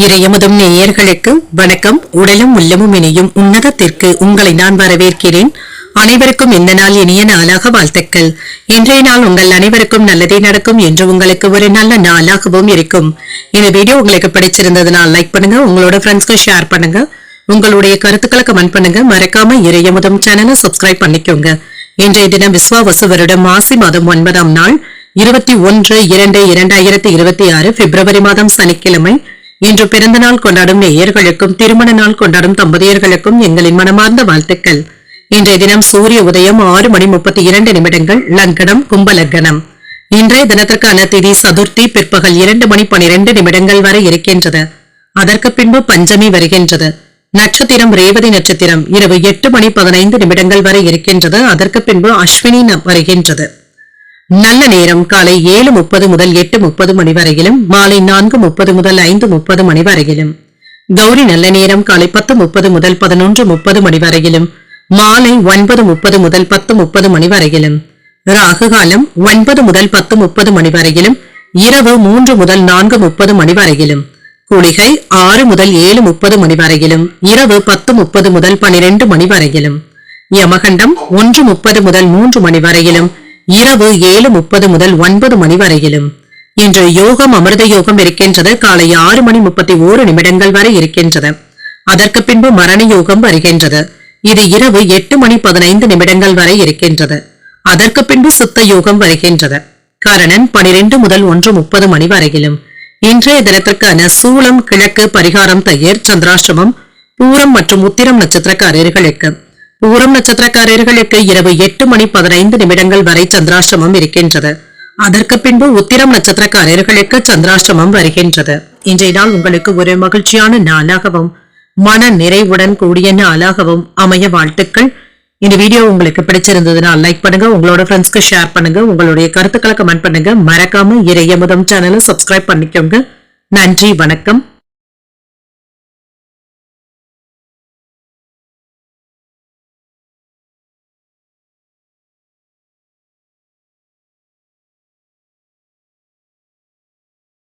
இறையமுதும் நேயர்களுக்கு வணக்கம். உடலும் உள்ளமும் இணையும் உன்னதத்திற்கு உங்களை நான் வரவேற்கிறேன். அனைவருக்கும் இந்த நாள் இனிய நாளாக வாழ்த்துக்கள். இன்றைய நாள் உங்கள் அனைவருக்கும் நல்லதே நடக்கும் என்று உங்களுக்கு ஒரு நல்ல நாளாகவும் இருக்கும். இந்த வீடியோ உங்களுக்கு பிடிச்சிருந்ததுனால் லைக் பண்ணுங்க, உங்களோட ஃப்ரெண்ட்ஸ்க்கு ஷேர் பண்ணுங்க, உங்களுடைய கருத்துக்களை கமெண்ட் பண்ணுங்க. மறக்காம இறையமுதும் சேனலை சப்ஸ்கிரைப் பண்ணிக்கோங்க. இன்றைய தினம் விஸ்வாவசு வருடம் மாசி மாதம் 9ஆம் நாள் 21/2/2026 பிப்ரவரி மாதம் சனிக்கிழமை. இன்று பிறந்த நாள் கொண்டாடும் நேயர்களுக்கும் திருமண நாள் கொண்டாடும் தம்பதியர்களுக்கும் எங்களின் மனமார்ந்த வாழ்த்துக்கள். இன்றைய தினம் சூரிய உதயம் 6:32 லக்னம் கும்பலக்னம். இன்றைய தினத்திற்கான திதி சதுர்த்தி பிற்பகல் 2:12 வரை இருக்கின்றது. அதற்கு பின்பு பஞ்சமி வருகின்றது. நட்சத்திரம் ரேவதி நட்சத்திரம் இரவு 8:15 வரை இருக்கின்றது. அதற்கு பின்பு அஸ்வினி வருகின்றது. நல்ல நேரம் காலை 7:30 முதல் 8:30 மணி வரையிலும், மாலை 4:30 முதல் 5:30 மணி வரையிலும். கௌரி நல்ல நேரம் காலை 10:30 முதல் 11:30 மணி வரையிலும், மாலை 9:30 முதல் 10:30 மணி வரையிலும். ராகு காலம் 9 முதல் 10:30 மணி வரையிலும், இரவு 3 முதல் 4:30 மணி வரையிலும். குளிகை 6 முதல் 7:30 மணி வரையிலும், இரவு 10:30 முதல் 12 மணி வரையிலும். யமகண்டம் 1:30 முதல் 3 மணி வரையிலும், இரவு 7:30 முதல் 9 மணி வரையிலும். இன்று யோகம் அமிர்த யோகம் இருக்கின்றது. காலை 6:31 வரை இருக்கின்றது. அதற்கு பின்பு மரண யோகம் வருகின்றது. இது இரவு 8:15 வரை இருக்கின்றது. அதற்கு பின்பு சுத்த யோகம் வருகின்றது. கரணன் 12 முதல் 1:30 மணி வரையிலும். இன்றைய தினத்திற்கான சூலம் கிழக்கு பரிகாரம் தயிர் சந்திராசிரமம் பூரம் மற்றும் உத்திரம் நட்சத்திரக்காரர்களுக்கு. பூரம் நட்சத்திரக்காரர்களுக்கு இரவு 8:15 வரை சந்திராசிரமம் இருக்கின்றது. அதற்கு பின்பு உத்திரம் நட்சத்திரக்காரர்களுக்கு சந்திராசிரமம் வருகின்றது. இன்றைய நாள் உங்களுக்கு ஒரு மகிழ்ச்சியான நாளாகவும் மன நிறைவுடன் கூடிய நாளாகவும் அமைய வாழ்த்துக்கள். இந்த வீடியோ உங்களுக்கு பிடிச்சிருந்ததுனால் லைக் பண்ணுங்க, உங்களோட ஃப்ரெண்ட்ஸ்க்கு ஷேர் பண்ணுங்க, உங்களுடைய கருத்துக்களை கமெண்ட் பண்ணுங்க. மறக்காம இறையமுதம் சேனலை சப்ஸ்கிரைப் பண்ணிக்கோங்க. நன்றி, வணக்கம்.